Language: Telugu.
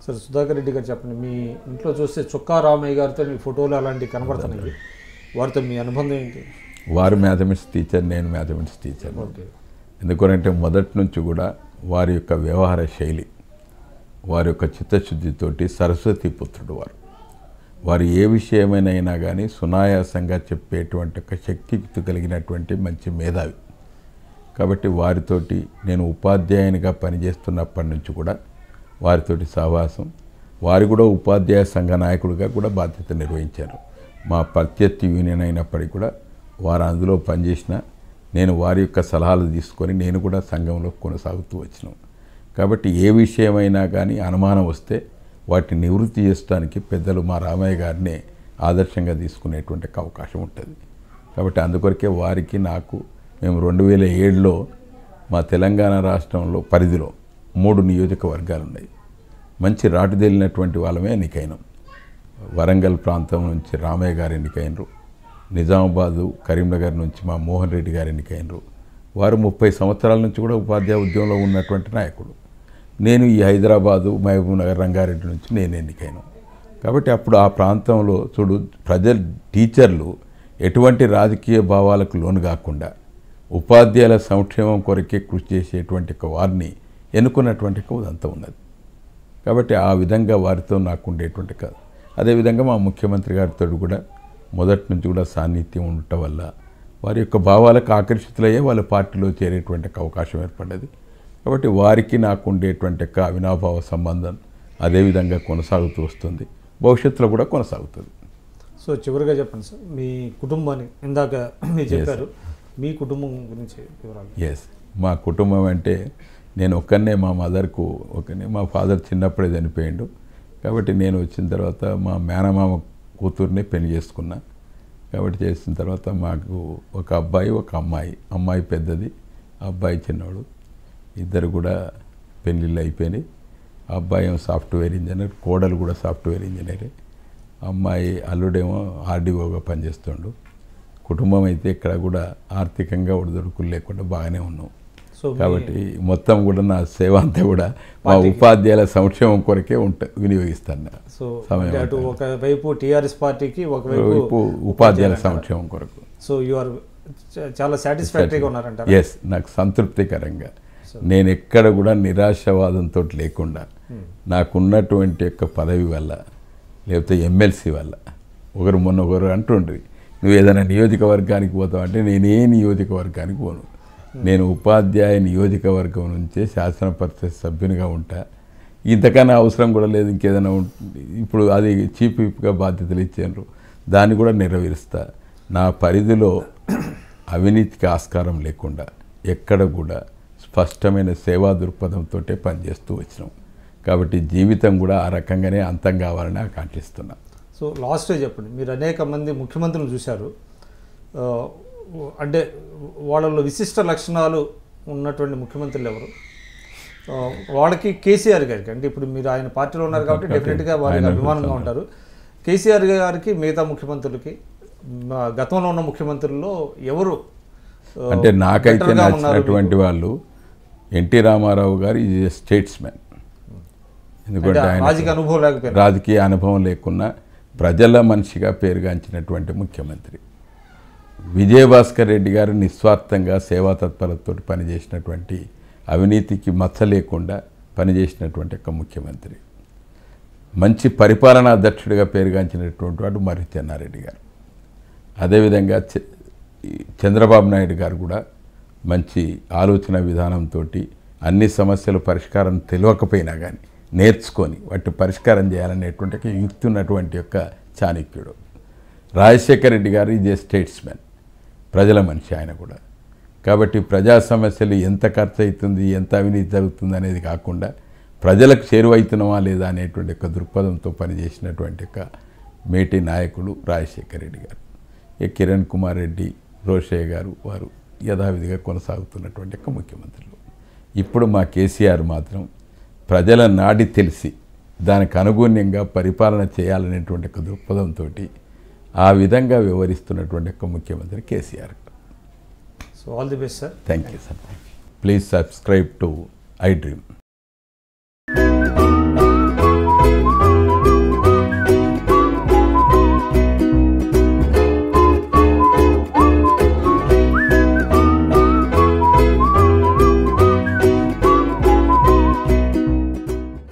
సరే సుధాకర్ రెడ్డి గారు చెప్పండి, మీ ఇంట్లో చూస్తే చుక్కా రామయ్య గారితో మీ ఫోటోలు అలాంటివి కనబడుతున్నాయి, వారితో మీ అనుబంధం ఏంటి? వారు మ్యాథమెటిక్స్ టీచర్, నేను మ్యాథమెటిక్స్ టీచర్. ఓకే. ఎందుకంటే మొదటి నుంచి కూడా వారి యొక్క వ్యవహార శైలి, వారి యొక్క చిత్తశుద్ధితోటి సరస్వతి పుత్రుడు వారు ఏ విషయమైనా కానీ సునాయాసంగా చెప్పేటువంటి ఒక శక్తియుక్తి కలిగినటువంటి మంచి మేధావి. కాబట్టి వారితోటి నేను ఉపాధ్యాయునిగా పనిచేస్తున్నప్పటి నుంచి కూడా వారితోటి సహవాసం, వారు కూడా ఉపాధ్యాయ సంఘ నాయకుడిగా కూడా బాధ్యత నిర్వహించారు. మా ప్రత్యర్థి యూనియన్ అయినప్పటికీ కూడా వారు అందులో పనిచేసిన నేను వారి యొక్క సలహాలు తీసుకొని నేను కూడా సంఘంలో కొనసాగుతూ వచ్చినాం. కాబట్టి ఏ విషయమైనా కానీ అనుమానం వస్తే వాటిని నివృత్తి చేయడానికి పెద్దలు మా రామయ్య గారినే ఆదర్శంగా తీసుకునేటువంటి అవకాశం ఉంటుంది. కాబట్టి అందుకొరకే వారికి నాకు మేము 2007లో మా తెలంగాణ రాష్ట్రంలో పరిధిలో 3 నియోజకవర్గాలు ఉన్నాయి. మంచి రాటుదేలినటువంటి వాళ్ళమే ఎన్నికైనాం. వరంగల్ ప్రాంతం నుంచి రామయ్య గారు ఎన్నికైనరు, నిజామాబాదు కరీంనగర్ నుంచి మా మోహన్ రెడ్డి గారు ఎన్నికైనరు. వారు 30 సంవత్సరాల నుంచి కూడా ఉపాధ్యాయ ఉద్యమంలో ఉన్నటువంటి నాయకుడు. నేను ఈ హైదరాబాదు మహబూబ్ నగర్ రంగారెడ్డి నుంచి నేను ఎన్నికైనాం. కాబట్టి అప్పుడు ఆ ప్రాంతంలో టీచర్లు ఎటువంటి రాజకీయ భావాలకు లోను కాకుండా ఉపాధ్యాయుల సంక్షేమం కొరకే కృషి చేసేటువంటి వారిని ఎన్నుకున్నటువంటి ఉదంతా ఉన్నది. కాబట్టి ఆ విధంగా వారితో నాకు ఉండేటువంటి కాదు. అదేవిధంగా మా ముఖ్యమంత్రి గారితో కూడా మొదటి నుంచి కూడా సాన్నిధ్యం ఉండటం వల్ల వారి యొక్క భావాలకు ఆకర్షితులయ్యే వాళ్ళ పార్టీలో చేరేటువంటి అవకాశం ఏర్పడ్డది. కాబట్టి వారికి నాకు ఉండేటువంటి అవినాభావ సంబంధం అదేవిధంగా కొనసాగుతూ వస్తుంది, భవిష్యత్తులో కూడా కొనసాగుతుంది. సో చివరిగా చెప్పండి సార్, మీ కుటుంబాన్ని ఇందాక మీరు చెప్పారు, మీ కుటుంబం గురించి వివరాలు. మా కుటుంబం అంటే నేను ఒక్కనే, మా మదర్కు ఒక్కనే, మా ఫాదర్ చిన్నప్పుడే చనిపోయిండు. కాబట్టి నేను వచ్చిన తర్వాత మా మేనమామ కూతుర్ని పెళ్లి చేసుకున్నా. కాబట్టి చేసిన తర్వాత మాకు ఒక అబ్బాయి ఒక అమ్మాయి. అమ్మాయి పెద్దది, అబ్బాయి చిన్నవాడు. ఇద్దరు కూడా పెళ్ళిళ్ళు అయిపోయినాయి. అబ్బాయి ఏమో సాఫ్ట్వేర్ ఇంజనీర్, కోడలు కూడా సాఫ్ట్వేర్ ఇంజనీరే. అమ్మాయి అల్లుడేమో ఆర్డీఓగా పనిచేస్తుండు. కుటుంబం అయితే ఇక్కడ కూడా ఆర్థికంగా ఒడిదొడుకులు లేకుండా బాగానే ఉన్నాం. కాబట్టి మొత్తం కూడా నా సేవ అంతా కూడా మా ఉపాధ్యాయుల సంక్షేమం కొరకే వినియోగిస్తాను. సో ఒకవైపు టీఆర్ఎస్ పార్టీకి, ఒకవైపు ఉపాధ్యాయుల సంక్షేమం కొరకు. సో యు ఆర్ చాలా సాటిస్ఫాక్టరీగా ఉన్నారంట? నాకు సంతృప్తికరంగా. నేను ఎక్కడ కూడా నిరాశవాదంతో లేకుండా నాకున్నటువంటి యొక్క పదవి వల్ల, లేకపోతే ఎమ్మెల్సీ వల్ల, ఒకరు అంటుండ్రి నువ్వు ఏదైనా నియోజకవర్గానికి పోతావు అంటే నేను ఏ నియోజకవర్గానికి పోను. నేను ఉపాధ్యాయ నియోజకవర్గం నుంచే శాసన పరిషత్ సభ్యునిగా ఉంటా. ఇంతకన్నా అవసరం కూడా లేదు. ఇంకేదైనా ఇప్పుడు అది చీఫ్ విప్గా బాధ్యతలు ఇచ్చారు, దాన్ని కూడా నెరవేరుస్తా. నా పరిధిలో అవినీతికి ఆస్కారం లేకుండా ఎక్కడ కూడా స్పష్టమైన సేవా దృక్పథంతో పనిచేస్తూ వచ్చినాం. కాబట్టి జీవితం కూడా ఆ రకంగానే అంతం కావాలని ఆకాంక్షిస్తున్నా. సో లాస్ట్ చెప్పండి, మీరు అనేక మంది ముఖ్యమంత్రులు చూశారు, అంటే వాళ్ళలో విశిష్ట లక్షణాలు ఉన్నటువంటి ముఖ్యమంత్రులు ఎవరు? వాళ్ళకి కేసీఆర్ గారికి, అంటే ఇప్పుడు మీరు ఆయన పార్టీలో ఉన్నారు కాబట్టి డెఫినెట్గా వారికి అభిమానంగా ఉంటారు. కేసీఆర్ గారికి మిగతా ముఖ్యమంత్రులకి గతంలో ఉన్న ముఖ్యమంత్రుల్లో ఎవరు అంటే నాకైతే నచ్చినటువంటి వాళ్ళు ఎన్టీ రామారావు గారు ఈజ్ ఎ స్టేట్స్మెన్. ఎందుకంటే ఆయన రాజకీయ అనుభవం లేకున్నా ప్రజల మనిషిగా పేరుగాంచినటువంటి ముఖ్యమంత్రి. విజయభాస్కర్ రెడ్డి గారు నిస్వార్థంగా సేవా తత్పరతతో పనిచేసినటువంటి, అవినీతికి మచ్చ లేకుండా పనిచేసినటువంటి ఒక ముఖ్యమంత్రి. మంచి పరిపాలనా అధ్యక్షుడిగా పేరుగాంచినటువంటి వాడు మరి చెన్నారెడ్డి గారు. అదేవిధంగా చంద్రబాబు నాయుడు గారు కూడా మంచి ఆలోచన విధానంతో అన్ని సమస్యల పరిష్కారం తెలియకపోయినా కానీ నేర్చుకొని వాటి పరిష్కారం చేయాలనేటువంటి యుక్తి ఉన్నటువంటి యొక్క చాణక్యుడు. రాజశేఖర రెడ్డి గారు ఈజ్ ఏ స్టేట్స్మెన్, ప్రజల మనిషి ఆయన కూడా. కాబట్టి ప్రజా సమస్యలు ఎంత ఖర్చు అవుతుంది, ఎంత అవినీతి జరుగుతుంది అనేది కాకుండా ప్రజలకు చేరువవుతున్నామా లేదా అనేటువంటి ఒక దృక్పథంతో పనిచేసినటువంటి ఒక మేటి నాయకుడు రాజశేఖర రెడ్డి గారు. కిరణ్ కుమార్ రెడ్డి, రోషయ్య గారు వారు యథావిధిగా కొనసాగుతున్నటువంటి ఒక ముఖ్యమంత్రులు. ఇప్పుడు మా కేసీఆర్ మాత్రం ప్రజల నాడి తెలిసి దానికి అనుగుణ్యంగా పరిపాలన చేయాలనేటువంటి ఒక దృక్పథంతో ఆ విధంగా వివరిస్తున్నటువంటి ఒక ముఖ్యమంత్రి KCR. So all the best sir. Thank you sir. Please subscribe to I dream.